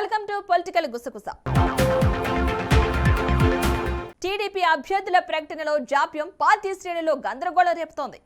Welcome to political గుసగుస. TDP అభ్యర్థుల ప్రకటనలో జాప్యం పార్టీ శ్రేణుల్లో గందరగోళం రేపుతోంది.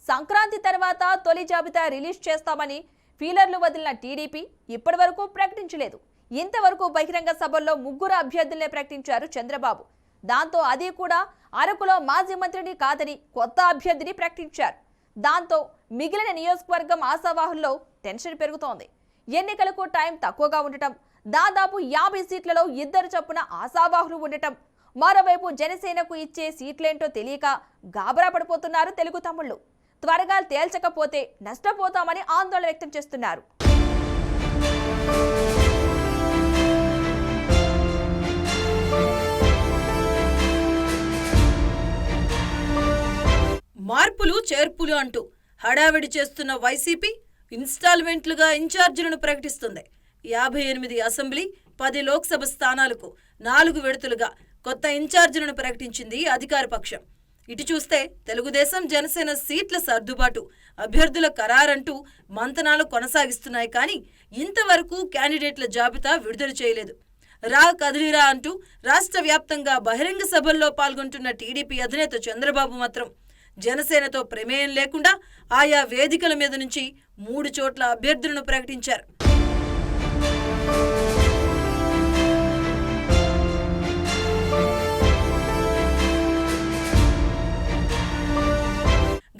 సంక్రాంతి తర్వాత తొలి జాబితా రిలీజ్ చేస్తామని ఫీలర్లు వదిలిన టీడీపీ ఇప్పటివరకు ప్రకటించలేదు. ఇంతవరకు బహిరంగ సభల్లో 3 అభ్యర్థులనే ప్రకటించారు చంద్రబాబు. దాంతో అది కూడా అరకులో మాజీ మంత్రిని కాదని కొత్త అభ్యర్థిని ప్రకటించారు. దాంతో మిగిలిన నియోజకవర్గం ఆశావాహుల్లో టెన్షన్ పెరుగుతోంది. ఎన్నికలకు టైం తక్కువగా ఉండటం, దాదాపు 50 సీట్లలో 2 చొప్పున ఆశావాహులు ఉండటం, మరోవైపు జనసేనకు ఇచ్చే సీట్లేంటో తెలియక గాబరా పడిపోతున్నారు తెలుగు తమ్ముళ్లు. త్వరగా తేల్చకపోతే నష్టపోతామని ఆందోళన వ్యక్తం చేస్తున్నారు. మార్పులు చేర్పులు అంటూ హడావిడి చేస్తున్న వైసీపీ ఇన్స్టాల్మెంట్లుగా ఇన్ఛార్జీలను ప్రకటిస్తుంది. 58 అసెంబ్లీ, 10 లోక్సభ స్థానాలకు 4 విడతలుగా కొత్త ఇన్ఛార్జీలను ప్రకటించింది అధికార పక్షం. ఇటు చూస్తే తెలుగుదేశం, జనసేన సీట్ల సర్దుబాటు, అభ్యర్థుల ఖరారంటూ మంతనాలు కొనసాగిస్తున్నాయి. కానీ ఇంతవరకు క్యాండిడేట్ల జాబితా విడుదల చేయలేదు. రా కదిలిరా అంటూ రాష్ట్ర వ్యాప్తంగా బహిరంగ సభల్లో పాల్గొంటున్న టీడీపీ అధినేత చంద్రబాబు మాత్రం జనసేనతో ప్రమేయం లేకుండా ఆయా వేదికల మీద నుంచి 3 చోట్ల అభ్యర్థులను ప్రకటించారు.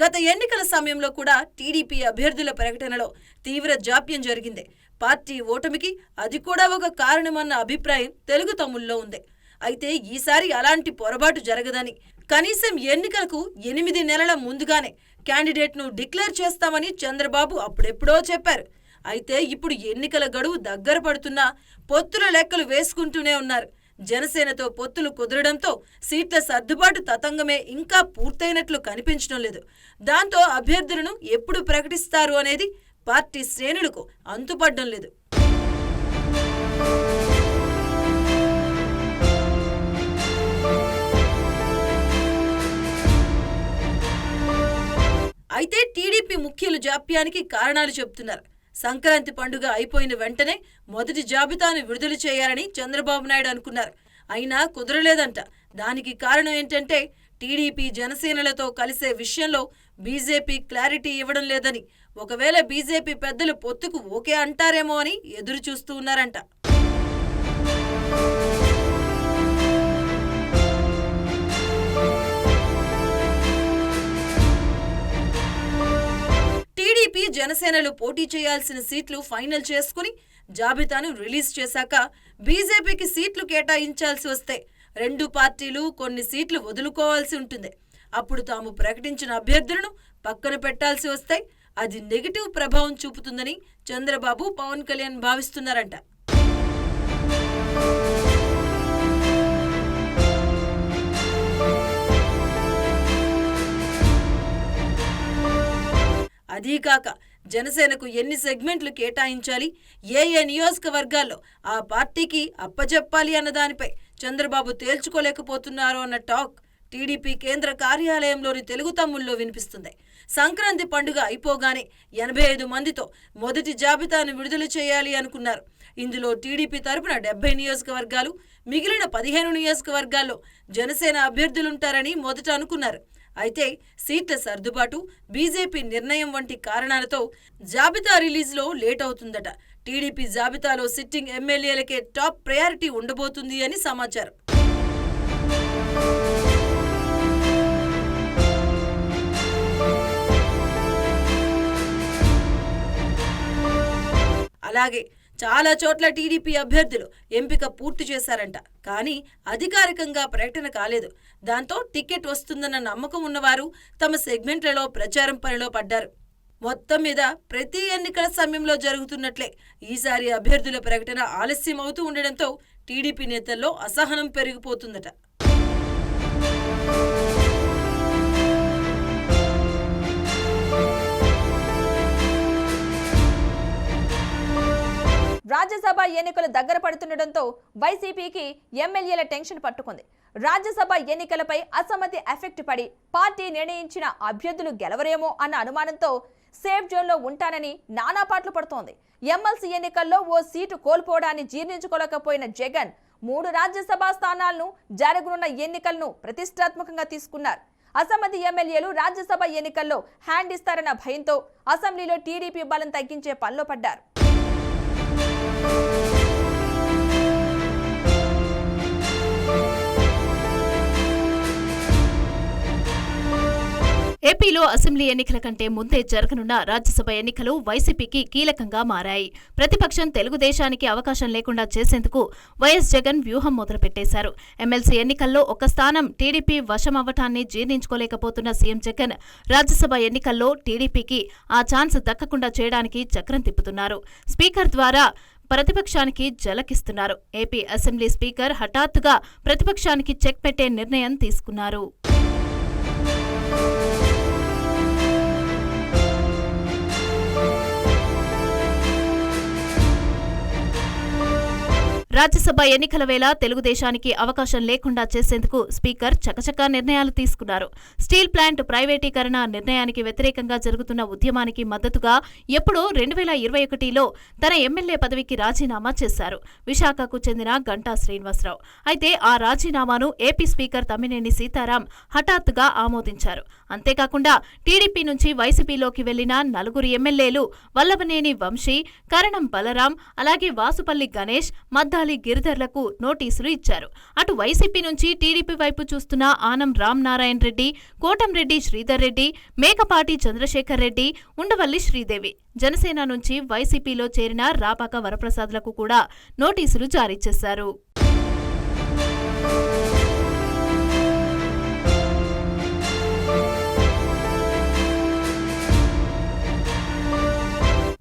గత ఎన్నికల సమయంలో కూడా టీడీపీ అభ్యర్థుల ప్రకటనలో తీవ్ర జాప్యం జరిగింది. పార్టీ ఓటమికి అది కూడా ఒక కారణమన్న అభిప్రాయం తెలుగు తమ్ముల్లో ఉంది. అయితే ఈసారి అలాంటి పొరపాటు జరగదని, కనీసం ఎన్నికలకు 8 నెలల ముందుగానే క్యాండిడేట్ను డిక్లేర్ చేస్తామని చంద్రబాబు అప్పుడెప్పుడో చెప్పారు. అయితే ఇప్పుడు ఎన్నికల గడువు దగ్గర పడుతున్నా పొత్తుల లెక్కలు వేసుకుంటూనే ఉన్నారు. జనసేనతో పొత్తులు కుదరడంతో సీట్ల సర్దుబాటు తతంగమే ఇంకా పూర్తయినట్లు కనిపించడం లేదు. దాంతో అభ్యర్థులను ఎప్పుడు ప్రకటిస్తారు అనేది పార్టీ శ్రేణులకు అంతుపడ్డం లేదు. అయితే టీడీపీ ముఖ్యులు జాప్యానికి కారణాలు చెబుతున్నారు. సంక్రాంతి పండుగ అయిపోయిన వెంటనే మొదటి జాబితాను విడుదల చేయాలని చంద్రబాబు నాయుడు అనుకున్నారు. అయినా కుదరలేదంట. దానికి కారణం ఏంటంటే టీడీపీ జనసేనలతో కలిసే విషయంలో బీజేపీ క్లారిటీ ఇవ్వడం లేదని, ఒకవేళ బీజేపీ పెద్దలు పొత్తుకు ఓకే అంటారేమో అని ఎదురు చూస్తూ ఉన్నారంట. టీడీపీ జనసేనలు పోటీ చేయాల్సిన సీట్లు ఫైనల్ చేసుకుని జాబితాను రిలీజ్ చేశాక బీజేపీకి సీట్లు కేటాయించాల్సి వస్తే 2 పార్టీలు కొన్ని సీట్లు వదులుకోవాల్సి ఉంటుంది. అప్పుడు తాము ప్రకటించిన అభ్యర్థులను పక్కన పెట్టాల్సి వస్తే అది నెగిటివ్ ప్రభావం చూపుతుందని చంద్రబాబు, పవన్ కళ్యాణ్ భావిస్తున్నారంట. అదీకాక జనసేనకు ఎన్ని సెగ్మెంట్లు కేటాయించాలి, ఏ నియోజకవర్గాల్లో ఆ పార్టీకి అప్పచెప్పాలి అన్న దానిపై చంద్రబాబు తేల్చుకోలేకపోతున్నారు అన్న టాక్ టీడీపీ కేంద్ర కార్యాలయంలోని తెలుగు తమ్ముల్లో వినిపిస్తుంది. సంక్రాంతి పండుగ అయిపోగానే 85 మందితో మొదటి జాబితాను విడుదల చేయాలి అనుకున్నారు. ఇందులో టీడీపీ తరపున 70 నియోజకవర్గాలు, మిగిలిన 15 నియోజకవర్గాల్లో జనసేన అభ్యర్థులుంటారని మొదట అనుకున్నారు. అయితే సీట్ల సర్దుబాటు, బీజేపీ నిర్ణయం వంటి కారణాలతో జాబితా రిలీజ్లో లేట్ అవుతుందట. టీడీపీ జాబితాలో సిట్టింగ్ ఎమ్మెల్యేలకే టాప్ ప్రయారిటీ ఉండబోతుంది అని సమాచారం. అలాగే చాలా చోట్ల టీడీపీ అభ్యర్థులు ఎంపిక పూర్తి చేశారంట. కానీ అధికారికంగా ప్రకటన కాలేదు. దాంతో టికెట్ వస్తుందన్న నమ్మకం ఉన్నవారు తమ సెగ్మెంట్లలో ప్రచారం పనిలో పడ్డారు. మొత్తం మీద ప్రతి ఎన్నికల సమయంలో జరుగుతున్నట్లే ఈసారి అభ్యర్థుల ప్రకటన ఆలస్యం అవుతూ ఉండడంతో టీడీపీ నేతల్లో అసహనం పెరిగిపోతుందట. రాజ్యసభ ఎన్నికలు దగ్గర పడుతుండటంతో వైసీపీకి ఎమ్మెల్యేల టెన్షన్ పట్టుకుంది. రాజ్యసభ ఎన్నికలపై అసమ్మతి ఎఫెక్ట్ పడి పార్టీ నిర్ణయించిన అభ్యర్థులు గెలవరేమో అన్న అనుమానంతో సేఫ్ జోన్లో ఉంటానని నానా పాటలు పడుతోంది. ఎమ్మెల్సీ ఎన్నికల్లో ఓ సీటు కోల్పోవడాన్ని జీర్ణించుకోలేకపోయిన జగన్ 3 రాజ్యసభ స్థానాలను జరగనున్న ఎన్నికలను ప్రతిష్టాత్మకంగా తీసుకున్నారు. అసమ్మతి ఎమ్మెల్యేలు రాజ్యసభ ఎన్నికల్లో హ్యాండ్ ఇస్తారన్న భయంతో అసెంబ్లీలో టీడీపీ బలం తగ్గించే పనిలో పడ్డారు. ఏపీలో అసెంబ్లీ ఎన్నికల కంటే ముందే జరగనున్న రాజ్యసభ ఎన్నికలు వైసీపీకి కీలకంగా మారాయి. ప్రతిపక్షం తెలుగుదేశానికి అవకాశం లేకుండా చేసేందుకు వైఎస్ జగన్ వ్యూహం మొదలుపెట్టేశారు. ఎమ్మెల్సీ ఎన్నికల్లో ఒక స్థానం టీడీపీ వశమవ్వటాన్ని జీర్ణించుకోలేకపోతున్న సీఎం జగన్ రాజ్యసభ ఎన్నికల్లో టీడీపీకి ఆ ఛాన్స్ దక్కకుండా చేయడానికి చక్రం తిప్పుతున్నారు. స్పీకర్ ద్వారా ప్రతిపక్షానికి జలకిస్తున్నారు. ఏపీ అసెంబ్లీ స్పీకర్ హఠాత్తుగా ప్రతిపక్షానికి చెక్ పెట్టే నిర్ణయం తీసుకున్నారు. రాజ్యసభ ఎన్నికల వేళ తెలుగుదేశానికి అవకాశం లేకుండా చేసేందుకు స్పీకర్ చకచకా నిర్ణయాలు తీసుకున్నారు. స్టీల్ ప్లాంట్ ప్రైవేటీకరణ నిర్ణయానికి వ్యతిరేకంగా జరుగుతున్న ఉద్యమానికి మద్దతుగా ఎప్పుడో 2021లో తన ఎమ్మెల్యే పదవికి రాజీనామా చేశారు విశాఖకు చెందిన గంటా శ్రీనివాసరావు. అయితే ఆ రాజీనామాను ఏపీ స్పీకర్ తమ్మినేని సీతారాం హఠాత్తుగా ఆమోదించారు. అంతేకాకుండా టీడీపీ నుంచి వైసీపీలోకి వెళ్లిన 4 ఎమ్మెల్యేలు వల్లభనేని వంశీ, కరణం బలరాం, అలాగే వాసుపల్లి గణేష్, మద్దాలి గిరిధర్లకు నోటీసులు ఇచ్చారు. అటు వైసీపీ నుంచి టీడీపీ వైపు చూస్తున్న ఆనం రామనారాయణ రెడ్డి, కోటంరెడ్డి శ్రీధర్ రెడ్డి, మేకపాటి చంద్రశేఖర్ రెడ్డి, ఉండవల్లి శ్రీదేవి, జనసేన నుంచి వైసీపీలో చేరిన రాపాక వరప్రసాద్లకు కూడా నోటీసులు జారీ చేశారు.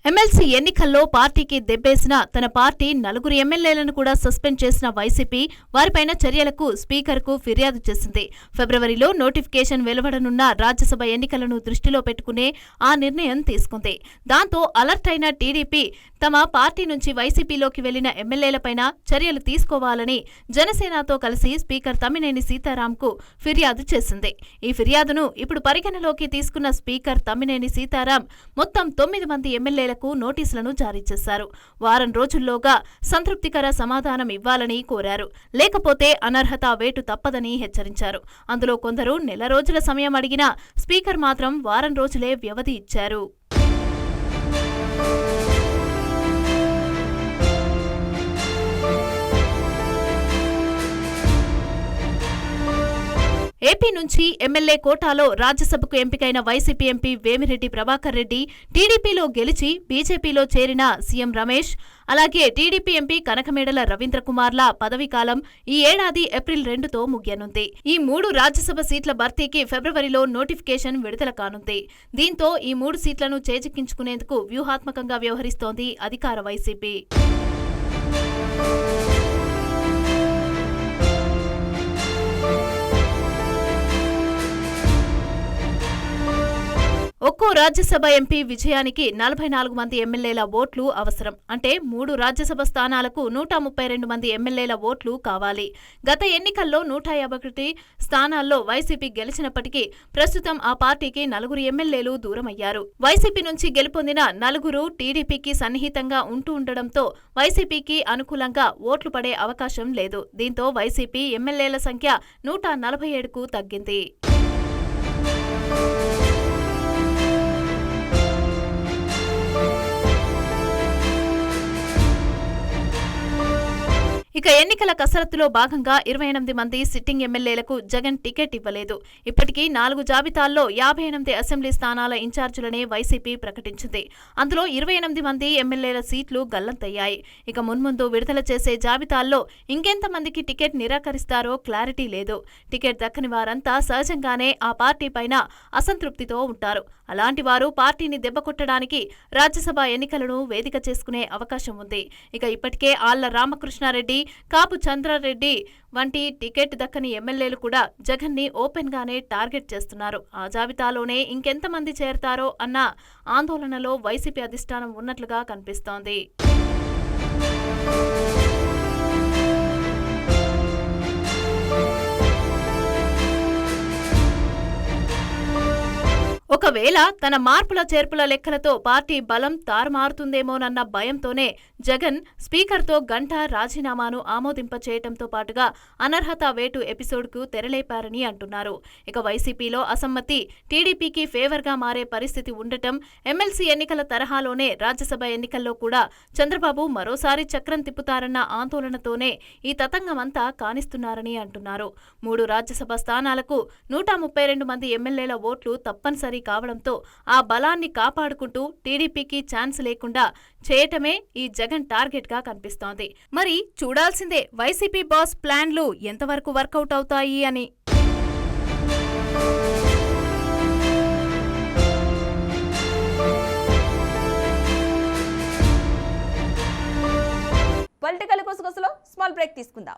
ఎమ్మెల్సీ ఎన్నికల్లో పార్టీకి దెబ్బేసిన తన పార్టీ 4 ఎమ్మెల్యేలను కూడా సస్పెండ్ చేసిన వైసీపీ వారిపైన చర్యలకు స్పీకర్కు ఫిర్యాదు చేసింది. ఫిబ్రవరిలో నోటిఫికేషన్ వెలువడనున్న రాజ్యసభ ఎన్నికలను దృష్టిలో పెట్టుకునే ఆ నిర్ణయం తీసుకుంది. దాంతో అలర్ట్ అయిన టీడీపీ తమ పార్టీ నుంచి వైసీపీలోకి వెళ్లిన ఎమ్మెల్యేలపైన చర్యలు తీసుకోవాలని జనసేనతో కలిసి స్పీకర్ తమ్మినేని సీతారాంకు ఫిర్యాదు చేసింది. ఈ ఫిర్యాదును ఇప్పుడు పరిగణలోకి తీసుకున్న స్పీకర్ తమ్మినేని సీతారాం మొత్తం 9 మంది ఎమ్మెల్యేలకు నోటీసులను జారీ చేశారు. వారం రోజుల్లోగా సంతృప్తికర సమాధానం ఇవ్వాలని కోరారు. లేకపోతే అనర్హత వేటు తప్పదని హెచ్చరించారు. అందులో కొందరు నెల రోజుల సమయం అడిగినా స్పీకర్ మాత్రం వారం రోజులే వ్యవధి ఇచ్చారు. ఏపీ నుంచి ఎమ్మెల్యే కోటాలో రాజ్యసభకు ఎంపికైన వైసీపీ ఎంపీ వేమిరెడ్డి ప్రభాకర్ రెడ్డి టీడీపీలో గెలిచి బీజేపీలో చేరిన సీఎం రమేష్, అలాగే టీడీపీ ఎంపీ కనకమేడల రవీంద్రకుమార్ల పదవీకాలం ఈ ఏడాది ఏప్రిల్ 2తో ముగియనుంది. ఈ 3 రాజ్యసభ సీట్ల భర్తీకి ఫిబ్రవరిలో నోటిఫికేషన్ విడుదల కానుంది. దీంతో ఈ 3 సీట్లను చేజిక్కించుకునేందుకు వ్యూహాత్మకంగా వ్యవహరిస్తోంది అధికార వైసీపీ. ఒక్కో రాజ్యసభ ఎంపీ విజయానికి 44 మంది ఎమ్మెల్యేల ఓట్లు అవసరం. అంటే 3 రాజ్యసభ స్థానాలకు 132 మంది ఎమ్మెల్యేల ఓట్లు కావాలి. గత ఎన్నికల్లో 151 స్థానాల్లో వైసీపీ గెలిచినప్పటికీ ప్రస్తుతం ఆ పార్టీకి 4 ఎమ్మెల్యేలు దూరమయ్యారు. వైసీపీ నుంచి గెలుపొందిన 4 టీడీపీకి సన్నిహితంగా ఉంటూ ఉండడంతో వైసీపీకి అనుకూలంగా ఓట్లు పడే అవకాశం లేదు. దీంతో వైసీపీ ఎమ్మెల్యేల సంఖ్య 147కు తగ్గింది. ఇక ఎన్నికల కసరత్తులో భాగంగా 28 మంది సిట్టింగ్ ఎమ్మెల్యేలకు జగన్ టికెట్ ఇవ్వలేదు. ఇప్పటికీ 4 జాబితాల్లో 58 అసెంబ్లీ స్థానాల ఇన్ఛార్జీలనే వైసీపీ ప్రకటించింది. అందులో 28 మంది ఎమ్మెల్యేల సీట్లు గల్లంతయ్యాయి. ఇక మున్ముందు విడుదల చేసే జాబితాల్లో ఇంకెంతమందికి టికెట్ నిరాకరిస్తారో క్లారిటీ లేదు. టికెట్ దక్కని వారంతా సహజంగానే ఆ పార్టీ పైన అసంతృప్తితో ఉంటారు. అలాంటి వారు పార్టీని దెబ్బకొట్టడానికి రాజ్యసభ ఎన్నికలను వేదిక చేసుకునే అవకాశం ఉంది. ఇక ఇప్పటికే ఆళ్ల రామకృష్ణారెడ్డి, కాపు చంద్రారెడ్డి వంటి టికెట్ దక్కని ఎమ్మెల్యేలు కూడా జగన్ ని ఓపెన్ గానే టార్గెట్ చేస్తున్నారు. ఆ జాబితాలోనే ఇంకెంతమంది చేరతారో అన్న ఆందోళనలో వైసీపీ అధిష్టానం ఉన్నట్లుగా కనిపిస్తోంది. ఒకవేళ తన మార్పుల చేర్పుల లెక్కలతో పార్టీ బలం తారుమారుతుందేమోనన్న భయంతోనే జగన్ స్పీకర్తో గంటా రాజీనామాను ఆమోదింపచేయటంతో పాటుగా అనర్హత వేటు ఎపిసోడ్కు తెరలేపారని అంటున్నారు. ఇక వైసీపీలో అసమ్మతి టీడీపీకి ఫేవర్గా మారే పరిస్థితి ఉండటం, ఎమ్మెల్సీ ఎన్నికల తరహాలోనే రాజ్యసభ ఎన్నికల్లో కూడా చంద్రబాబు మరోసారి చక్రం తిప్పుతారన్న ఆందోళనతోనే ఈ తతంగమంతా కానిస్తున్నారని అంటున్నారు. 3 రాజ్యసభ స్థానాలకు 132 మంది ఎమ్మెల్యేల ఓట్లు తప్పనిసరి కావడంతో ఆ బలాన్ని కాపాడుకుంటూ టీడీపీకి ఛాన్స్ లేకుండా చేయటమే ఈ జగన్ టార్గెట్ గా కనిపిస్తోంది. మరి చూడాల్సిందే వైసీపీ బాస్ ప్లాన్లు ఎంతవరకు వర్కౌట్ అవుతాయి అని. పొలిటికల్ గుసగుసలో స్మాల్ బ్రేక్ తీసుకుందాం.